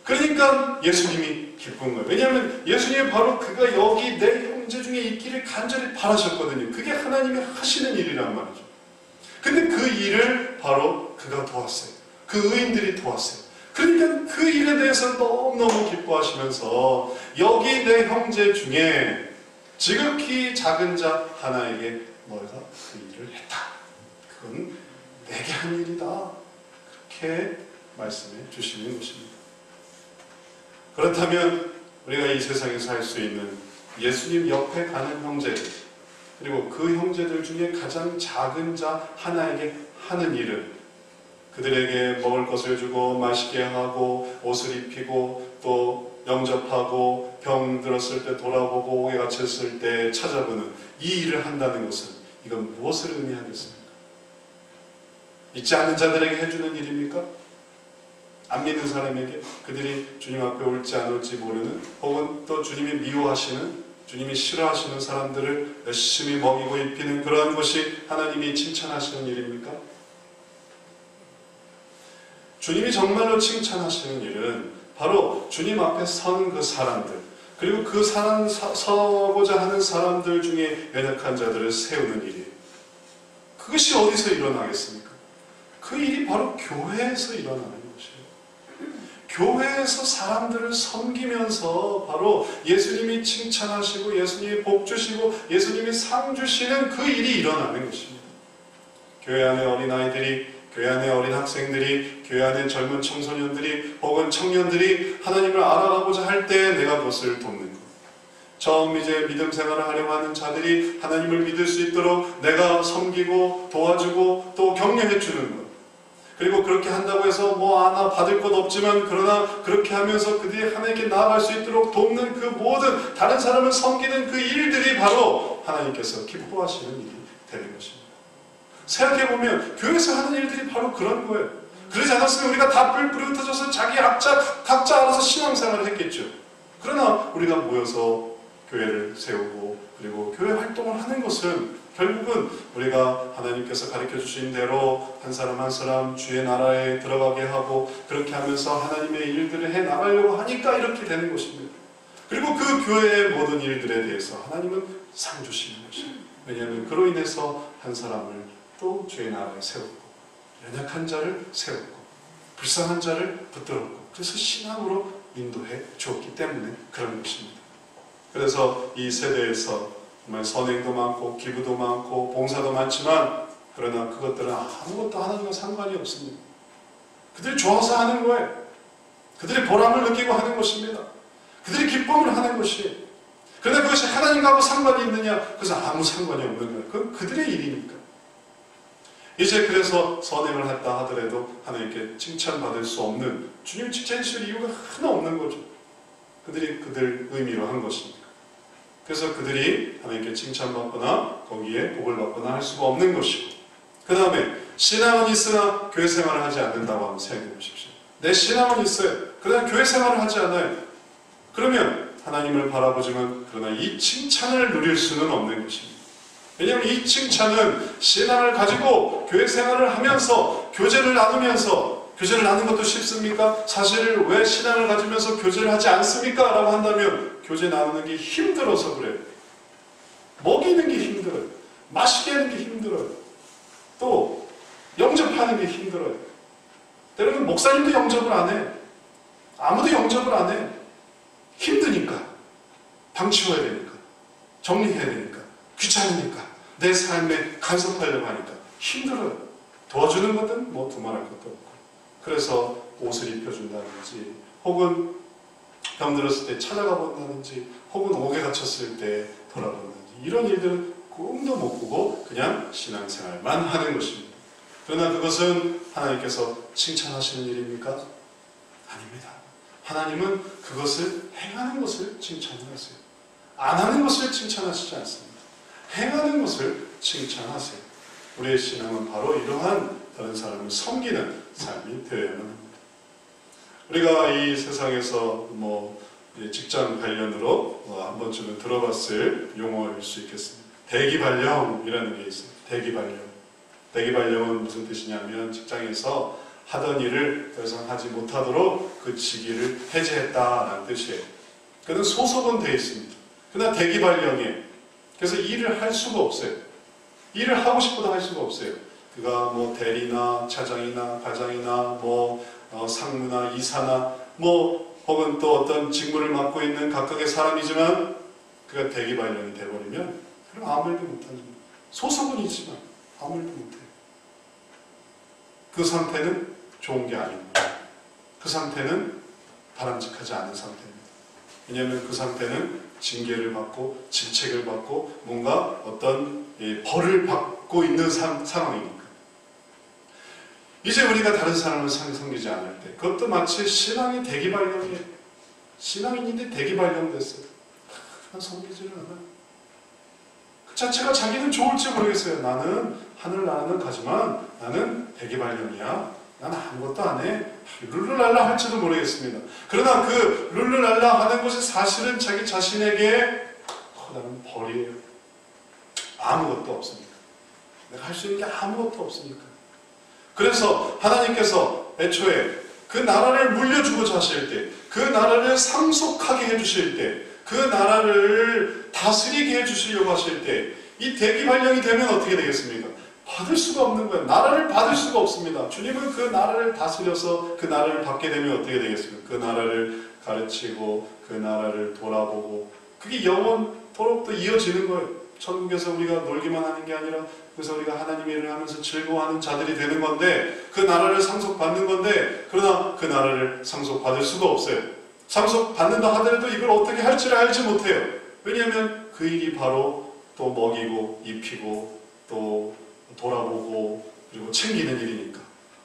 그러니까 예수님이 기쁜 거예요. 왜냐하면 예수님이 바로 그가 여기 내 형제 중에 있기를 간절히 바라셨거든요. 그게 하나님이 하시는 일이란 말이죠. 근데 그 일을 바로 그가 도왔어요. 그 의인들이 도왔어요. 그러니까 그 일에 대해서 너무너무 기뻐하시면서 여기 내 형제 중에 지극히 작은 자 하나에게 너희가 그 일을 했다. 그건 내게 한 일이다. 그렇게 말씀해 주시는 것입니다. 그렇다면 우리가 이 세상에서 할 수 있는 예수님 옆에 가는 형제들, 그리고 그 형제들 중에 가장 작은 자 하나에게 하는 일은 그들에게 먹을 것을 주고 마시게 하고 옷을 입히고 또 영접하고 병 들었을 때 돌아보고 옥에 갇혔을 때 찾아보는 이 일을 한다는 것은 이건 무엇을 의미하겠습니까? 믿지 않는 자들에게 해주는 일입니까? 안 믿는 사람에게, 그들이 주님 앞에 올지 안 올지 모르는, 혹은 또 주님이 미워하시는, 주님이 싫어하시는 사람들을 열심히 먹이고 입히는 그러한 것이 하나님이 칭찬하시는 일입니까? 주님이 정말로 칭찬하시는 일은 바로 주님 앞에 선 그 사람들, 그리고 그 서고자 하는 사람들 중에 연약한 자들을 세우는 일이에요. 그것이 어디서 일어나겠습니까? 그 일이 바로 교회에서 일어나는 것이에요. 교회에서 사람들을 섬기면서 바로 예수님이 칭찬하시고 예수님이 복 주시고 예수님이 상 주시는 그 일이 일어나는 것입니다. 교회 안에 어린아이들이, 교회 안에 어린 학생들이, 교회 안에 젊은 청소년들이 혹은 청년들이 하나님을 알아가고자 할 때 내가 그것을 돕는 것. 처음 이제 믿음 생활을 하려고 하는 자들이 하나님을 믿을 수 있도록 내가 섬기고 도와주고 또 격려해 주는 것. 그리고 그렇게 한다고 해서 하나 받을 것 없지만 그러나 그렇게 하면서 그들이 하나님께 나아갈 수 있도록 돕는 그 모든 다른 사람을 섬기는 그 일들이 바로 하나님께서 기뻐하시는 일이 되는 것입니다. 생각해보면 교회에서 하는 일들이 바로 그런 거예요. 그러지 않았으면 우리가 다 뿔뿔이 흩어져서 각자 알아서 신앙생활을 했겠죠. 그러나 우리가 모여서 교회를 세우고 그리고 교회 활동을 하는 것은 결국은 우리가 하나님께서 가르쳐 주신 대로 한 사람 한 사람 주의 나라에 들어가게 하고 그렇게 하면서 하나님의 일들을 해 나가려고 하니까 이렇게 되는 것입니다. 그리고 그 교회의 모든 일들에 대해서 하나님은 상 주시는 것이에요. 왜냐하면 그로 인해서 한 사람을 또 주의 나라에 세웠고, 연약한 자를 세웠고, 불쌍한 자를 붙들었고, 그래서 신앙으로 인도해 주었기 때문에 그런 것입니다. 그래서 이 세대에서 정말 선행도 많고 기부도 많고 봉사도 많지만, 그러나 그것들은 아무것도 하나님과 상관이 없습니다. 그들이 좋아서 하는 거예요. 그들이 보람을 느끼고 하는 것입니다. 그들이 기쁨을 하는 것이에요. 그러나 그것이 하나님과 상관이 있느냐? 그것은 아무 상관이 없는 거예요. 그건 그들의 일이니까. 이제 그래서 선행을 했다 하더라도 하나님께 칭찬받을 수 없는, 주님을 칭찬해 주실 이유가 하나 없는 거죠. 그들이 그들 의미로 한 것입니다. 그래서 그들이 하나님께 칭찬받거나 거기에 복을 받거나 할 수가 없는 것이고, 그 다음에 신앙은 있으나 교회 생활을 하지 않는다고 한번 생각해 보십시오. 내 신앙은 있어요. 그러나 교회 생활을 하지 않아요. 그러면 하나님을 바라보지만 그러나 이 칭찬을 누릴 수는 없는 것입니다. 왜냐하면 이 칭찬은 신앙을 가지고 교회 생활을 하면서 교제를 나누면서, 교제를 나누는 것도 쉽습니까? 사실 왜 신앙을 가지면서 교제를 하지 않습니까? 라고 한다면 교제 나누는 게 힘들어서 그래요. 먹이는 게 힘들어요. 맛있게 하는 게 힘들어요. 또 영접하는 게 힘들어요. 때로는 목사님도 영접을 안 해요. 아무도 영접을 안 해요. 힘드니까. 방치워야 되니까. 정리해야 되니까. 귀찮으니까. 내 삶에 간섭하려고 하니까 힘들어요. 도와주는 것은 뭐 두말할 것도 없고. 그래서 옷을 입혀준다든지, 혹은 병들었을 때 찾아가 본다든지, 혹은 옥에 갇혔을 때 돌아본다든지, 이런 일들은 꿈도 못 꾸고 그냥 신앙생활만 하는 것입니다. 그러나 그것은 하나님께서 칭찬하시는 일입니까? 아닙니다. 하나님은 그것을 행하는 것을 칭찬하세요. 안 하는 것을 칭찬하시지 않습니다. 행하는 것을 칭찬하세요. 우리의 신앙은 바로 이러한 다른 사람을 섬기는 삶이 되어야만 합니다. 우리가 이 세상에서 직장 관련으로 한 번쯤은 들어봤을 용어일 수 있겠습니다. 대기발령이라는 게 있습니다. 대기발령. 대기발령은 무슨 뜻이냐면, 직장에서 하던 일을 더 이상 하지 못하도록 그 직위를 해제했다라는 뜻이에요. 그는 소속은 되어 있습니다. 그러나 대기발령이에요. 그래서 일을 할 수가 없어요. 일을 하고 싶어도 할 수가 없어요. 그가 대리나 차장이나 과장이나 상무나 이사나 혹은 또 어떤 직무를 맡고 있는 각각의 사람이지만, 그가 대기발령이 돼버리면 그럼 아무 일도 못합니다. 소속은 있지만 아무 일도 못해요. 그 상태는 좋은 게 아닙니다. 그 상태는 바람직하지 않은 상태입니다. 왜냐하면 그 상태는 징계를 받고 질책을 받고 뭔가 어떤 벌을 받고 있는 상황이니까. 이제 우리가 다른 사람을 섬기지 않을 때, 그것도 마치 신앙이 대기발령이에요. 신앙인인데 대기발령됐어요. 그냥 섬기지를 않아요. 그 자체가 자기는 좋을지 모르겠어요. 나는 하늘나라는 가지만 나는 대기발령이야. 난 아무것도 안 해. 룰루랄라 할지도 모르겠습니다. 그러나 그 룰루랄라 하는 것이 사실은 자기 자신에게 커다란 벌이에요. 아무것도 없으니까. 내가 할 수 있는 게 아무것도 없으니까. 그래서 하나님께서 애초에 그 나라를 물려주고자 하실 때, 그 나라를 상속하게 해주실 때, 그 나라를 다스리게 해주시려고 하실 때, 이 대기발령이 되면 어떻게 되겠습니까? 받을 수가 없는 거예요. 나라를 받을 수가 없습니다. 주님은 그 나라를 다스려서 그 나라를 받게 되면 어떻게 되겠습니까? 그 나라를 가르치고 그 나라를 돌아보고, 그게 영원토록 또 이어지는 거예요. 천국에서 우리가 놀기만 하는 게 아니라, 그래서 우리가 하나님의 일을 하면서 즐거워하는 자들이 되는 건데, 그 나라를 상속받는 건데, 그러나 그 나라를 상속받을 수가 없어요. 상속받는다 하더라도 이걸 어떻게 할지를 알지 못해요. 왜냐하면 그 일이 바로 또 먹이고 입히고 또 돌아보고 그리고 챙기는 일이니까.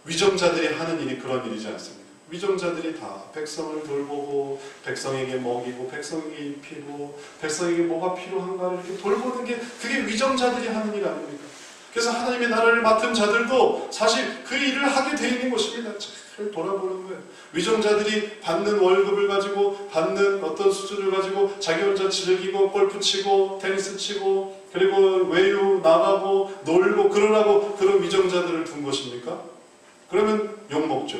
위정자들이 하는 일이 그런 일이지 않습니까? 위정자들이 다 백성을 돌보고 백성에게 먹이고 백성에게 입히고 백성에게 뭐가 필요한가를 이렇게 돌보는 게, 그게 위정자들이 하는 일 아닙니까? 그래서 하나님의 나라를 맡은 자들도 사실 그 일을 하게 돼 있는 것입니다. 잘 돌아보는 거예요. 위정자들이 받는 월급을 가지고, 받는 어떤 수준을 가지고 자기 혼자 즐기고 골프 치고 테니스 치고 그리고 외유 나가고 놀고 그러라고 그런 위정자들을 둔 것입니까? 그러면 욕먹죠.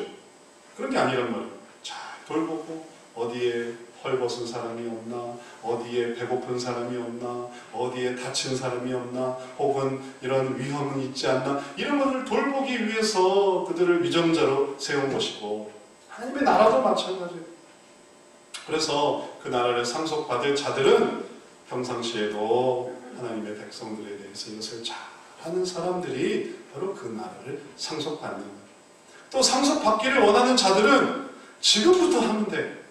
그런 게 아니란 말이에요. 잘 돌보고 어디에 헐벗은 사람이 없나, 어디에 배고픈 사람이 없나, 어디에 다친 사람이 없나, 혹은 이런 위험은 있지 않나, 이런 것을 돌보기 위해서 그들을 위정자로 세운 것이고, 하나님의 나라도 마찬가지예요. 그래서 그 나라를 상속받을 자들은 평상시에도 하나님의 백성들에 대해서 이것을 잘하는 사람들이 바로 그 나라를 상속받는 거예요. 또 상속받기를 원하는 자들은 지금부터 하면 돼.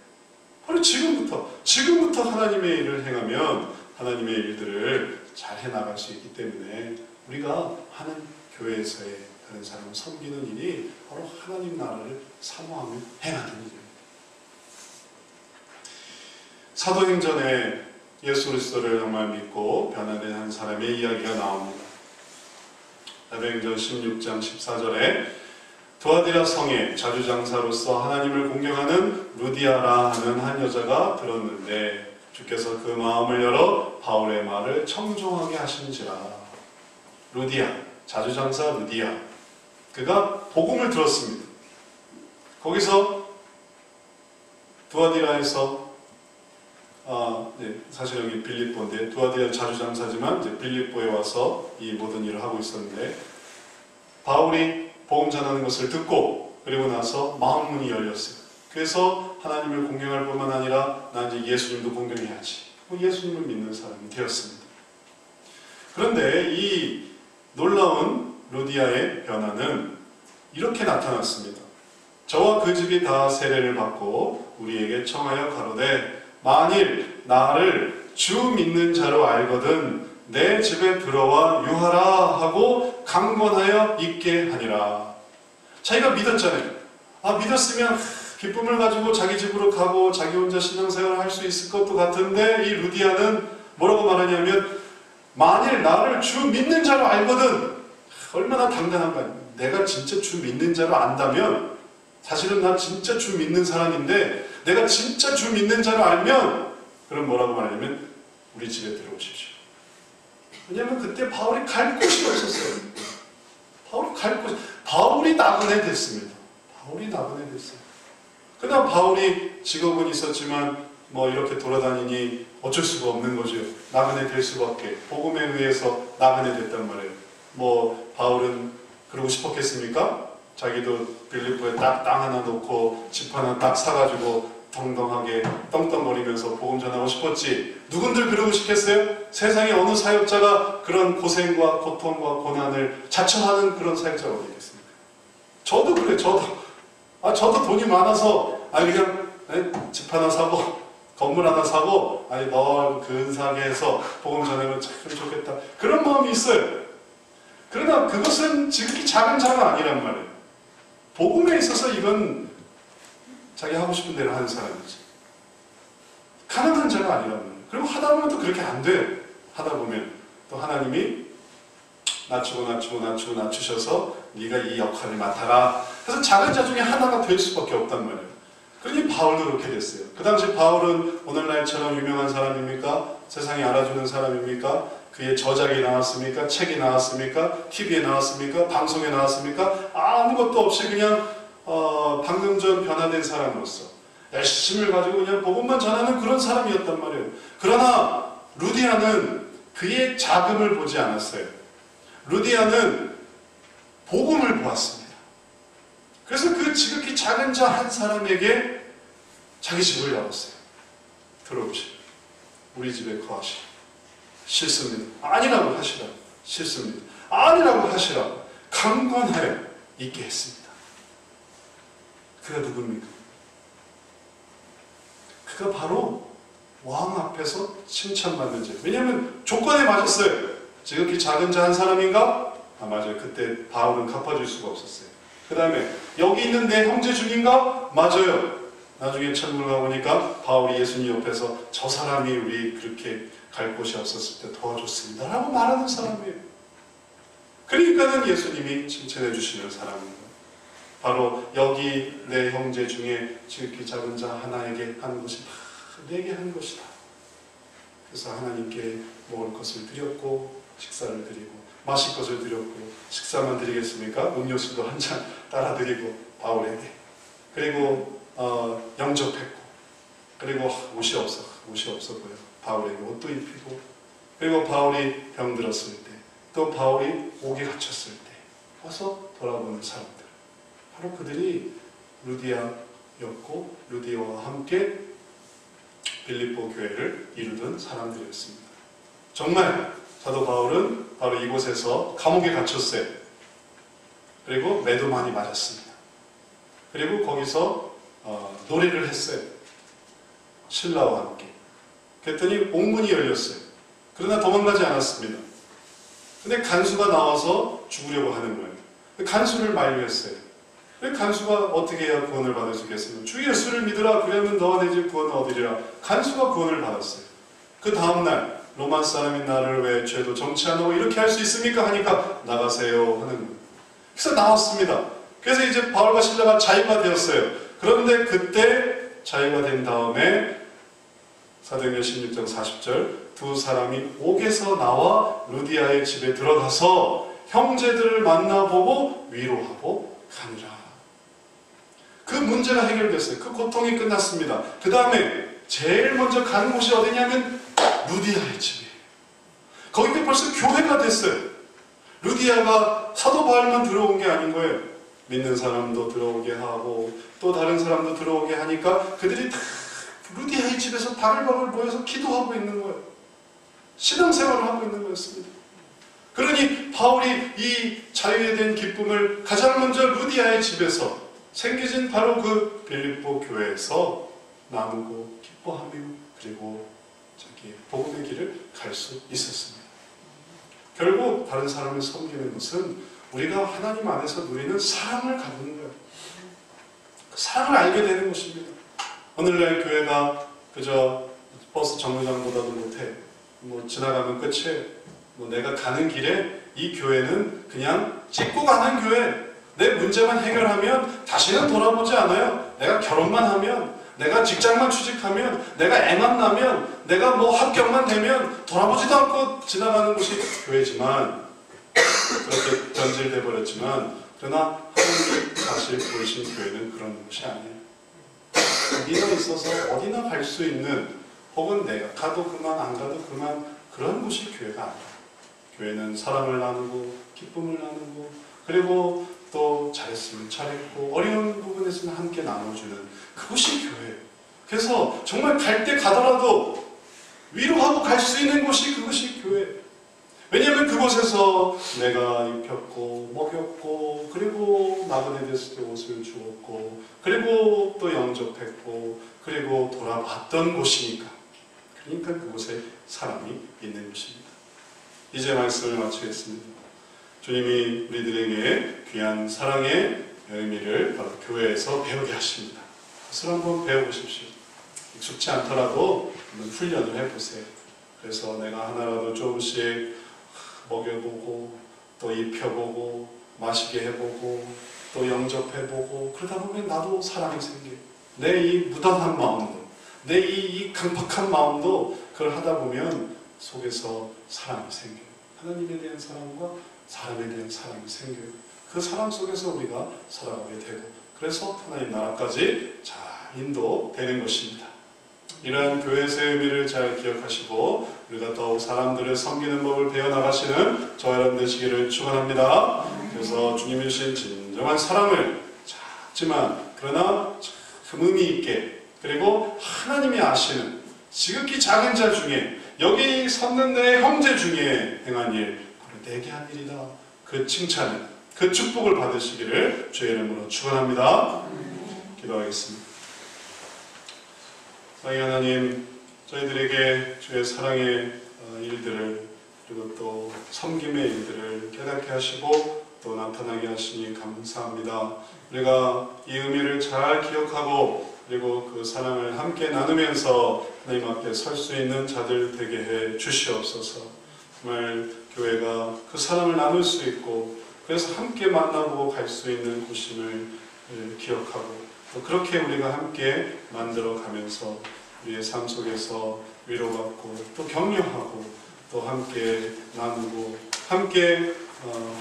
바로 지금부터 하나님의 일을 행하면 하나님의 일들을 잘 해나갈 수 있기 때문에 우리가 하는 교회에서의 다른 사람을 섬기는 일이 바로 하나님 나라를 사모하며 행하는 일입니다. 사도행전에 예수 그리스도를 정말 믿고 변화된 한 사람의 이야기가 나옵니다. 사도행전 16장 14절에 두아디라 성에 자주장사로서 하나님을 공경하는 루디아라 하는 한 여자가 들었는데 주께서 그 마음을 열어 바울의 말을 청종하게 하신지라. 루디아, 자주장사 루디아, 그가 복음을 들었습니다. 거기서 두아디라에서 사실 여기 빌립보인데 두아디라 자주장사지만 이제 빌립보에 와서 이 모든 일을 하고 있었는데 바울이 복음 전하는 것을 듣고 그리고 나서 마음 문이 열렸어요. 그래서 하나님을 공경할 뿐만 아니라 나 이제 예수님도 공경해야지. 예수님을 믿는 사람이 되었습니다. 그런데 이 놀라운 루디아의 변화는 이렇게 나타났습니다. 저와 그 집이 다 세례를 받고 우리에게 청하여 가로되 만일 나를 주 믿는 자로 알거든 내 집에 들어와 유하라 하고 강권하여 있게 하니라. 자기가 믿었잖아요. 믿었으면 기쁨을 가지고 자기 집으로 가고 자기 혼자 신앙생활을 할 수 있을 것도 같은데 이 루디아는 뭐라고 말하냐면 만일 나를 주 믿는 자로 알거든. 얼마나 당당한 거야. 내가 진짜 주 믿는 자로 안다면 사실은 나 진짜 주 믿는 사람인데 내가 진짜 주 믿는 자로 알면 그럼 뭐라고 말하냐면 우리 집에 들어오십시오. 왜냐하면 그때 바울이 갈 곳이 없었어요. 바울이 나그네 됐습니다. 그다음 바울이 직업은 있었지만 뭐 이렇게 돌아다니니 어쩔 수가 없는 거죠. 나그네 될 수밖에. 복음에 의해서 나그네 됐단 말이에요. 뭐 바울은 그러고 싶었겠습니까? 자기도 빌립보에 딱 땅 하나 놓고 집 하나 딱 사가지고 덩덩하게 떵떵거리면서 복음 전하고 싶었지. 누군들 그러고 싶겠어요? 세상에 어느 사역자가 그런 고생과 고통과 고난을 자처하는 그런 사역자가 어디 있겠습니까? 저도 그래. 저도 돈이 많아서 그냥 집 하나 사고 건물 하나 사고 넓은 근사하게 해서 복음 전하면 참 좋겠다. 그런 마음이 있어요. 그러나 그것은 지극히 작은 자가 아니란 말이에요. 복음에 있어서 이건 자기 하고 싶은 대로 하는 사람이지. 가난한 자가 아니란 말이에요. 그리고 하다 보면 또 그렇게 안 돼요. 하다 보면 또 하나님이 낮추셔서 네가 이 역할을 맡아라. 그래서 작은 자 중에 하나가 될 수밖에 없단 말이에요. 그러니 바울도 그렇게 됐어요. 그 당시 바울은 오늘날처럼 유명한 사람입니까? 세상이 알아주는 사람입니까? 그의 저작이 나왔습니까? 책이 나왔습니까? TV에 나왔습니까? 방송에 나왔습니까? 아무것도 없이 그냥 방금 전 변화된 사람으로서 열심을 가지고 그냥 복음만 전하는 그런 사람이었단 말이에요. 그러나 루디아는 그의 자금을 보지 않았어요. 루디아는 복음을 보았습니다. 그래서 그 지극히 작은 자 한 사람에게 자기 집을 열었어요. 들어오시오. 우리 집에 거하시오. 싫습니다. 아니라고 하시라. 싫습니다. 아니라고 하시라. 강권하여 있게 했습니다. 그가 누굽니까? 그가 바로 왕 앞에서 칭찬받는 자. 왜냐하면 조건에 맞았어요. 지극히 작은 자 한 사람인가? 맞아요. 그때 바울은 갚아줄 수가 없었어요. 그 다음에 여기 있는 내 형제 중인가? 맞아요. 나중에 천국을 가보니까 바울이 예수님 옆에서 저 사람이 우리 그렇게 갈 곳이 없었을 때 도와줬습니다 라고 말하는 사람이에요. 그러니까는 예수님이 칭찬해 주시는 사람입니다. 바로 여기 내 형제 중에 지극히 작은 자 하나에게 한 것이 다 내게 한 것이다. 그래서 하나님께 먹을 것을 드렸고 식사를 드리고 마실 것을 드렸고 식사만 드리겠습니까? 음료수도 한 잔 따라 드리고 바울에게 그리고 영접했고 그리고 옷이 없어 보여. 바울에게 옷도 입히고, 그리고 바울이 병들었을 때, 또 바울이 옥에 갇혔을 때 와서 돌아보는 사람들, 바로 그들이 루디아였고 루디아와 함께 빌립보 교회를 이루던 사람들이었습니다. 정말 사도 바울은 바로 이곳에서 감옥에 갇혔어요. 그리고 매도 많이 맞았습니다. 그리고 거기서 노래를 했어요. 신라와 함께. 그랬더니 옥문이 열렸어요. 그러나 도망가지 않았습니다. 근데 간수가 나와서 죽으려고 하는 거예요. 간수를 만류했어요. 간수가 어떻게 해야 구원을 받을 수 있겠습니까? 주 예수를 믿으라. 그러면 너와 내 집 구원을 얻으리라. 간수가 구원을 받았어요. 그 다음날 로마 사람인 나를 왜 죄도 정치 안 하고 이렇게 할 수 있습니까? 하니까 나가세요 하는 거예요. 그래서 나왔습니다. 그래서 이제 바울과 실라가 자유가 되었어요. 그런데 그때 자유가 된 다음에 사도행전 16장 40절 두 사람이 옥에서 나와 루디아의 집에 들어가서 형제들을 만나보고 위로하고 가니라. 그 문제가 해결됐어요. 그 고통이 끝났습니다. 그 다음에 제일 먼저 가는 곳이 어디냐면 루디아의 집이에요. 거기가 벌써 교회가 됐어요. 루디아가 사도 바울만 들어온 게 아닌 거예요. 믿는 사람도 들어오게 하고 또 다른 사람도 들어오게 하니까 그들이 다 루디아의 집에서 바글바글 모여서 기도하고 있는 거예요. 신앙생활을 하고 있는 거였습니다. 그러니 바울이 이 자유에 대한 기쁨을 가장 먼저 루디아의 집에서 생겨진 바로 그 빌립보 교회에서 나누고 기뻐하며 그리고 자기 복음의 길을 갈 수 있었습니다. 결국 다른 사람을 섬기는 것은 우리가 하나님 안에서 누리는 사랑을 갖는 거예요. 그 사랑을 알게 되는 것입니다. 오늘날 교회가 그저 버스 정류장보다도 못해. 지나가면 끝이에요. 내가 가는 길에 이 교회는 그냥 찍고 가는 교회. 내 문제만 해결하면 다시는 돌아보지 않아요. 내가 결혼만 하면, 내가 직장만 취직하면, 내가 애만 나면, 내가 합격만 되면 돌아보지도 않고 지나가는 곳이 교회지만, 그렇게 변질돼 버렸지만, 그러나 하나님이 사실 보이신 교회는 그런 곳이 아니에요. 어디나 있어서 어디나 갈 수 있는, 혹은 내가 가도 그만 안 가도 그만, 그런 곳이 교회가 아니에요. 교회는 사랑을 나누고 기쁨을 나누고 그리고 또 잘했으면 잘했고 어려운 부분에서는 함께 나눠주는 그것이 교회예요. 그래서 정말 갈 때 가더라도 위로하고 갈 수 있는 곳이 그것이 교회예요. 왜냐하면 그곳에서 내가 입혔고 먹였고 그리고 나그네 됐을 때 옷을 주었고 그리고 또 영접했고 그리고 돌아봤던 곳이니까. 그러니까 그곳에 사람이 있는 것입니다. 이제 말씀을 마치겠습니다. 주님이 우리들에게 귀한 사랑의 의미를 바로 교회에서 배우게 하십니다. 그것을 한번 배워보십시오. 익숙치 않더라도 한번 훈련을 해보세요. 그래서 내가 하나라도 조금씩 먹여보고 또 입혀보고 마시게 해보고 또 영접해보고 그러다 보면 나도 사랑이 생겨요. 내 이 무던한 마음도 내 이 강팍한 마음도 그걸 하다 보면 속에서 사랑이 생겨요. 하나님에 대한 사랑과 사람에 대한 사랑이 생겨요. 그 사랑 속에서 우리가 살아가게 되고 그래서 하나님 나라까지 잘 인도되는 것입니다. 이러한 교회에서의 의미를 잘 기억하시고 우리가 더욱 사람들을 섬기는 법을 배워나가시는 저와 여러분 되시기를 축원합니다. 그래서 주님이 주신 진정한 사랑을 작지만 그러나 참 의미 있게 그리고 하나님이 아시는 지극히 작은 자 중에 여기 섰는 내 형제 중에 행한 일 바로 내게 한 일이다. 그 칭찬을 그 축복을 받으시기를 주의 이름으로 축원합니다. 기도하겠습니다. 사랑의 하나님, 저희들에게 주의 사랑의 일들을 그리고 또 섬김의 일들을 깨닫게 하시고 또 나타나게 하시니 감사합니다. 우리가 이 의미를 잘 기억하고 그리고 그 사랑을 함께 나누면서 하나님 앞에 설 수 있는 자들 되게 해 주시옵소서. 정말 교회가 그 사랑을 나눌 수 있고 그래서 함께 만나보고 갈 수 있는 곳임을 기억하고 또 그렇게 우리가 함께 만들어가면서 우리의 삶 속에서 위로받고 또 격려하고 또 함께 나누고 함께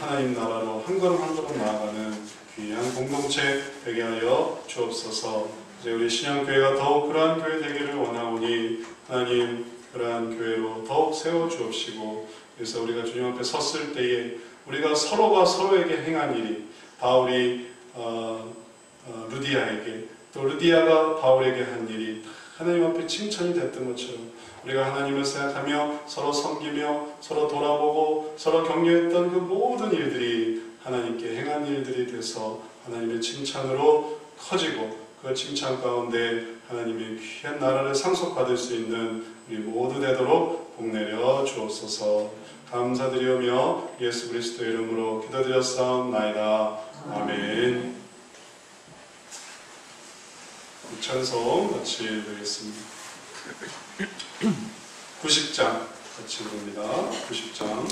하나님 나라로 한 걸음 한 걸음 나아가는 귀한 공동체 되게 하여 주옵소서. 이제 우리 신앙교회가 더욱 그러한 교회 되기를 원하오니 하나님 그러한 교회로 더욱 세워주옵시고, 그래서 우리가 주님 앞에 섰을 때에 우리가 서로가 서로에게 행한 일이 바울이 루디아에게, 또 루디아가 바울에게 한 일이 하나님 앞에 칭찬이 됐던 것처럼 우리가 하나님을 생각하며 서로 섬기며 서로 돌아보고 서로 격려했던 그 모든 일들이 하나님께 행한 일들이 돼서 하나님의 칭찬으로 커지고, 그 칭찬 가운데 하나님의 귀한 나라를 상속받을 수 있는 우리 모두 되도록 복내려 주옵소서. 감사드리오며 예수 그리스도의 이름으로 기도드렸사옵나이다. 아멘. 찬송 같이 드리겠습니다. 90장 같이 부릅니다. 90장.